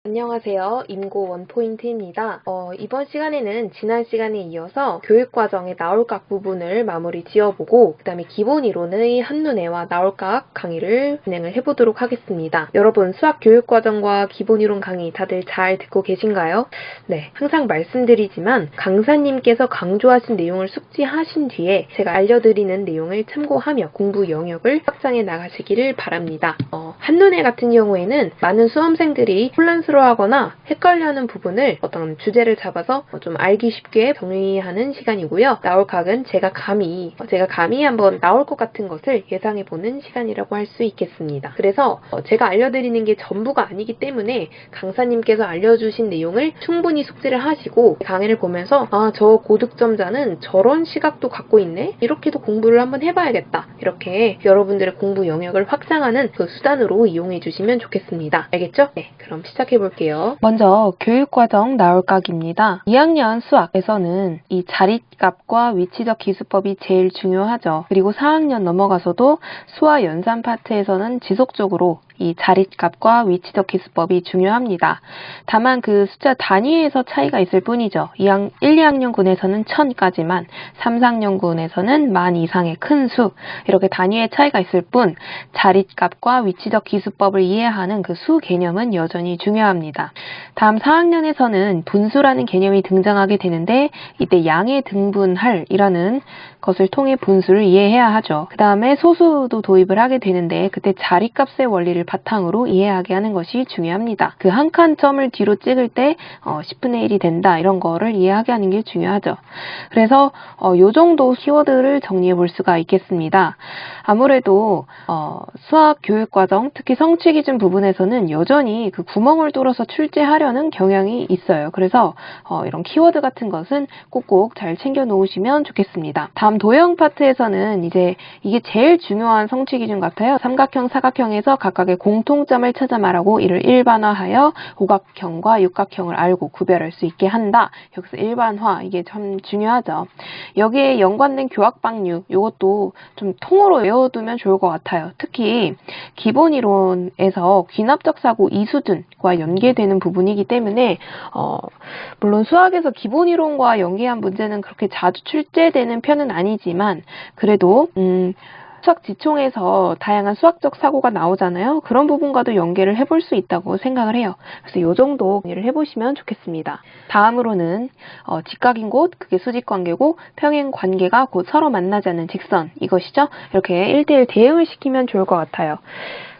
안녕하세요. 임고 원포인트입니다. 이번 시간에는 지난 시간에 이어서 교육과정의 나올각 부분을 마무리 지어보고 그 다음에 기본 이론의 한눈에와 나올각 강의를 진행을 해보도록 하겠습니다. 여러분 수학 교육과정과 기본 이론 강의 다들 잘 듣고 계신가요? 네, 항상 말씀드리지만 강사님께서 강조하신 내용을 숙지하신 뒤에 제가 알려드리는 내용을 참고하며 공부 영역을 확장해 나가시기를 바랍니다. 한눈에 같은 경우에는 많은 수험생들이 혼란스러워하거나 헷갈려하는 부분을 어떤 주제를 잡아서 좀 알기 쉽게 정리하는 시간이고요. 나올각은 제가 감히 한번 나올 것 같은 것을 예상해보는 시간이라고 할 수 있겠습니다. 그래서 제가 알려드리는 게 전부가 아니기 때문에 강사님께서 알려주신 내용을 충분히 숙지를 하시고 강의를 보면서 저 고득점자는 저런 시각도 갖고 있네? 이렇게도 공부를 한번 해봐야겠다. 이렇게 여러분들의 공부 영역을 확장하는 그 수단으로 이용해 주시면 좋겠습니다. 알겠죠? 네, 그럼 시작해 볼게요. 먼저 교육과정 나올각입니다. 2학년 수학에서는 이 자릿값과 위치적 기수법이 제일 중요하죠. 그리고 4학년 넘어가서도 수와 연산 파트에서는 지속적으로 이 자릿값과 위치적 기수법이 중요합니다. 다만 그 숫자 단위에서 차이가 있을 뿐이죠. 1, 2학년군에서는 1000까지만, 3, 4학년군에서는 10,000 이상의 큰 수, 이렇게 단위의 차이가 있을 뿐 자릿값과 위치적 기수법을 이해하는 그 수 개념은 여전히 중요합니다. 다음 4학년에서는 분수라는 개념이 등장하게 되는데 이때 양의 등분할이라는 것을 통해 분수를 이해해야 하죠. 그 다음에 소수도 도입을 하게 되는데 그때 자릿값의 원리를 바탕으로 이해하게 하는 것이 중요합니다. 그 한 칸 점을 뒤로 찍을 때 10분의 1이 된다 이런 거를 이해하게 하는 게 중요하죠. 그래서 요 정도 키워드를 정리해 볼 수가 있겠습니다. 아무래도 수학 교육과정 특히 성취기준 부분에서는 여전히 그 구멍을 뚫어서 출제하려는 경향이 있어요. 그래서 이런 키워드 같은 것은 꼭꼭 잘 챙겨 놓으시면 좋겠습니다. 다음 도형 파트에서는 이제 이게 제일 중요한 성취기준 같아요. 삼각형, 사각형에서 각각의 공통점을 찾아 말하고 이를 일반화하여 오각형과 육각형을 알고 구별할 수 있게 한다. 여기서 일반화 이게 참 중요하죠. 여기에 연관된 교학방류 이것도 좀 통으로 외워두면 좋을 것 같아요. 특히 기본 이론에서 귀납적 사고 이수준과 연계되는 부분이기 때문에 물론 수학에서 기본 이론과 연계한 문제는 그렇게 자주 출제되는 편은 아니지만 그래도 수학 지총에서 다양한 수학적 사고가 나오잖아요. 그런 부분과도 연계를 해볼 수 있다고 생각을 해요. 그래서 이 정도 정리를 해보시면 좋겠습니다. 다음으로는 직각인 곳, 그게 수직관계고 평행관계가 곧 서로 만나지 않는 직선 이것이죠. 이렇게 1대1 대응을 시키면 좋을 것 같아요.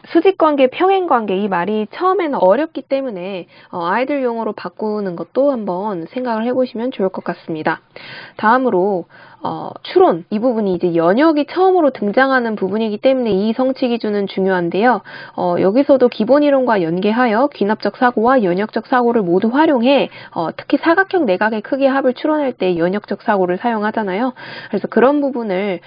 수직관계, 평행관계 이 말이 처음에는 어렵기 때문에 아이들 용어로 바꾸는 것도 한번 생각을 해보시면 좋을 것 같습니다. 다음으로 추론 이 부분이 이제 연역이 처음으로 등장하는 부분이기 때문에 이 성취 기준은 중요한데요. 여기서도 기본 이론과 연계하여 귀납적 사고와 연역적 사고를 모두 활용해 특히 사각형 내각의 크기의 합을 추론할 때 연역적 사고를 사용하잖아요. 그래서 그런 부분을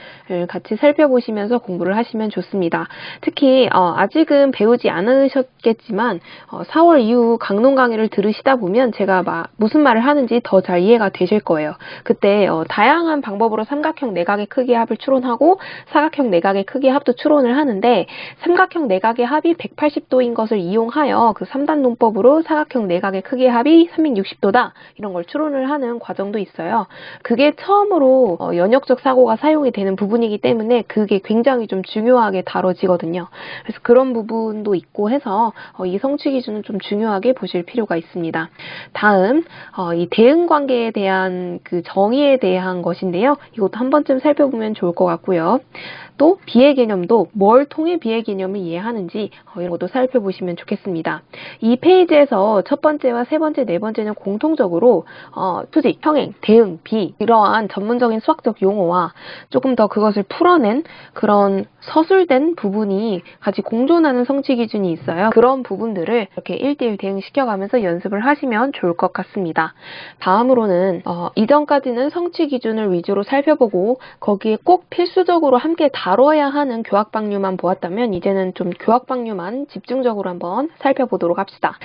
같이 살펴보시면서 공부를 하시면 좋습니다. 특히 아직은 배우지 않으셨겠지만 4월 이후 강론 강의를 들으시다 보면 제가 무슨 말을 하는지 더 잘 이해가 되실 거예요. 그때 다양한 방법으로 삼각형 내각의 크기의 합을 추론하고 사각형 내각의 크기의 합도 추론을 하는데 삼각형 내각의 합이 180도인 것을 이용하여 그 3단 논법으로 사각형 내각의 크기의 합이 360도다 이런 걸 추론을 하는 과정도 있어요. 그게 처음으로 연역적 사고가 사용이 되는 부분이기 때문에 그게 굉장히 좀 중요하게 다뤄지거든요. 그래서 그런 부분도 있고 해서 이 성취 기준은 좀 중요하게 보실 필요가 있습니다. 다음 이 대응 관계에 대한 그 정의에 대한 것인데요. 이것도 한 번쯤 살펴보면 좋을 것 같고요. 또 비의 개념도 뭘 통해 비의 개념을 이해하는지 이런 것도 살펴보시면 좋겠습니다. 이 페이지에서 첫 번째와 세 번째, 네 번째는 공통적으로 수직, 평행, 대응, 비 이러한 전문적인 수학적 용어와 조금 더 그것을 풀어낸 그런 서술된 부분이 같이 공존하는 성취 기준이 있어요. 그런 부분들을 이렇게 1대1 대응시켜가면서 연습을 하시면 좋을 것 같습니다. 다음으로는 이전까지는 성취 기준을 위주로 살펴보고 거기에 꼭 필수적으로 함께 다뤄야 하는 교학방류만 보았다면 이제는 좀 교학방류만 집중적으로 한번 살펴보도록 합시다.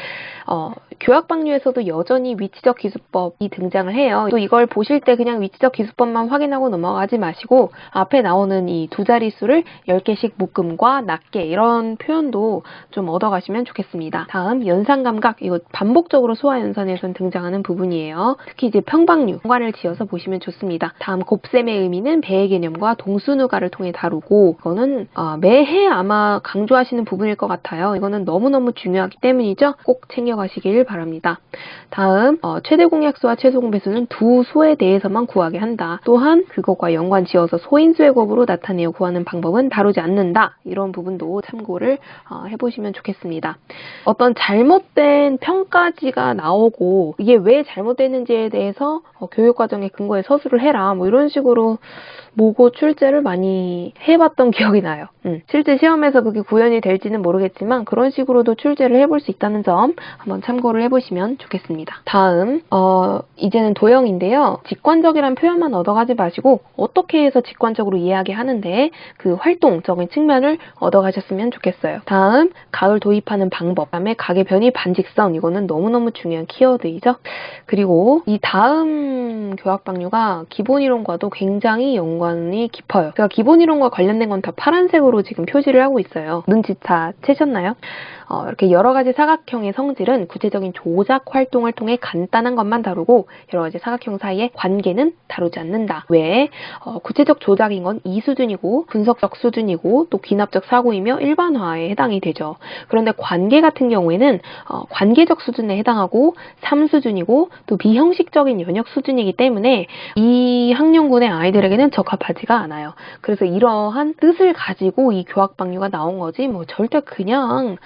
교학방류에서도 여전히 위치적 기수법이 등장을 해요. 또 이걸 보실 때 그냥 위치적 기수법만 확인하고 넘어가지 마시고 앞에 나오는 이 두 자릿수를 10개씩 묶음과 낱개 이런 표현도 좀 얻어가시면 좋겠습니다. 다음 연산감각, 이거 반복적으로 소화연산에선 등장하는 부분이에요. 특히 이제 평방류, 연관을 지어서 보시면 좋습니다. 다음 곱셈의 의미는 배의 개념과 동수누가를 통해 다루고 이거는 매해 아마 강조하시는 부분일 것 같아요. 이거는 너무너무 중요하기 때문이죠. 꼭 챙겨가시길 바랍니다. 다음 최대 공약수와 최소 공배수는 두 수에 대해서만 구하게 한다. 또한 그것과 연관 지어서 소인수의 곱으로 나타내어 구하는 방법은 다루지 않는다. 이런 부분도 참고를 해보시면 좋겠습니다. 어떤 잘못된 평가지가 나오고 이게 왜 잘못됐는지에 대해서 교육과정의 근거에 서술을 해라. 뭐 이런 식으로 모고 출제를 많이 해봤던 기억이 나요. 실제 시험에서 그게 구현이 될지는 모르겠지만 그런 식으로도 출제를 해볼 수 있다는 점 한번 참고를 해보시면 좋겠습니다. 다음 이제는 도형인데요. 직관적이란 표현만 얻어가지 마시고 어떻게 해서 직관적으로 이해하게 하는데 그 활동적인 측면을 얻어가셨으면 좋겠어요. 다음 각을 도입하는 방법, 그다음에 각의 변이 반직선, 이거는 너무너무 중요한 키워드이죠. 그리고 이 다음 교학방류가 기본이론과도 굉장히 연관이 깊어요. 제가 기본이론과 관련된 건 다 파란색으로 지금 표시를 하고 있어요. 눈치 다 채셨나요? 이렇게 여러 가지 사각형의 성질은 구체적인 조작 활동을 통해 간단한 것만 다루고 여러 가지 사각형 사이의 관계는 다루지 않는다. 왜? 구체적 조작인 건 2수준이고 분석적 수준이고 또 귀납적 사고이며 일반화에 해당이 되죠. 그런데 관계 같은 경우에는 관계적 수준에 해당하고 3수준이고 또 비형식적인 연역 수준이기 때문에 이 학년군의 아이들에게는 적합하지가 않아요. 그래서 이러한 뜻을 가지고 이 교학방류가 나온 거지 뭐 절대 그냥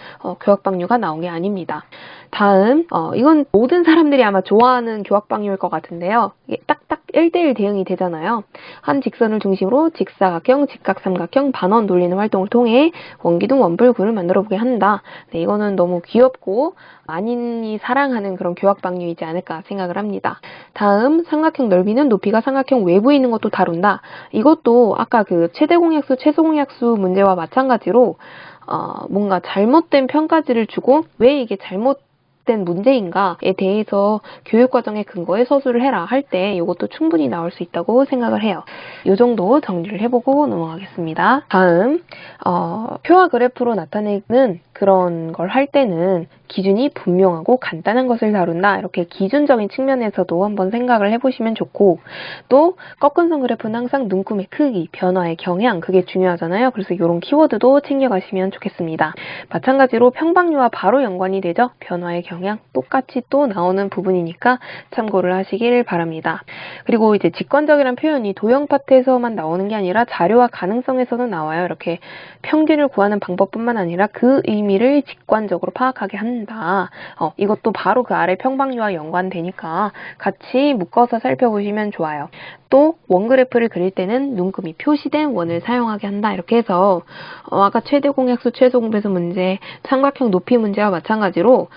교학방류가 나온 게 아닙니다. 다음 이건 모든 사람들이 아마 좋아하는 교학방류일 것 같은데요. 이게 딱딱 1대1 대응이 되잖아요. 한 직선을 중심으로 직사각형, 직각삼각형, 반원 돌리는 활동을 통해 원기둥, 원불구를 만들어보게 한다. 네, 이거는 너무 귀엽고 많이 사랑하는 그런 교학방류이지 않을까 생각을 합니다. 다음 삼각형 넓이는 높이가 삼각형 외부에 있는 것도 다룬다. 이것도 아까 그 최대 공약수, 최소 공약수 문제와 마찬가지로 뭔가 잘못된 평가지를 주고 왜 이게 잘못된 문제인가에 대해서 교육과정의 근거에 서술을 해라 할 때 이것도 충분히 나올 수 있다고 생각을 해요. 이 정도 정리를 해보고 넘어가겠습니다. 다음 표와 그래프로 나타내는 그런 걸 할 때는 기준이 분명하고 간단한 것을 다룬다. 이렇게 기준적인 측면에서도 한번 생각을 해보시면 좋고 또 꺾은선 그래프는 항상 눈금의 크기, 변화의 경향 그게 중요하잖아요. 그래서 이런 키워드도 챙겨가시면 좋겠습니다. 마찬가지로 평방류와 바로 연관이 되죠. 변화의 경향 똑같이 또 나오는 부분이니까 참고를 하시길 바랍니다. 그리고 이제 직관적이란 표현이 도형 파트에서만 나오는 게 아니라 자료와 가능성에서도 나와요. 이렇게 평균을 구하는 방법뿐만 아니라 그 의미를 직관적으로 파악하게 한다. 이것도 바로 그 아래 평방류와 연관되니까 같이 묶어서 살펴보시면 좋아요. 또 원그래프를 그릴 때는 눈금이 표시된 원을 사용하게 한다. 이렇게 해서 아까 최대 공약수, 최소 공배수 문제, 삼각형 높이 문제와 마찬가지로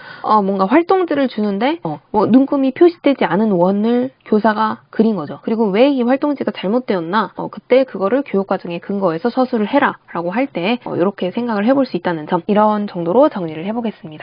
뭔가 활동들을 주는데 눈금이 표시되지 않은 원을 교사가 그린 거죠. 그리고 왜 이 활동지가 잘못되었나? 그때 그거를 교육과정의 근거에서 서술을 해라 라고 할 때 이렇게 생각을 해볼 수 있다는 점, 이런 정도로 정리를 해보겠습니다.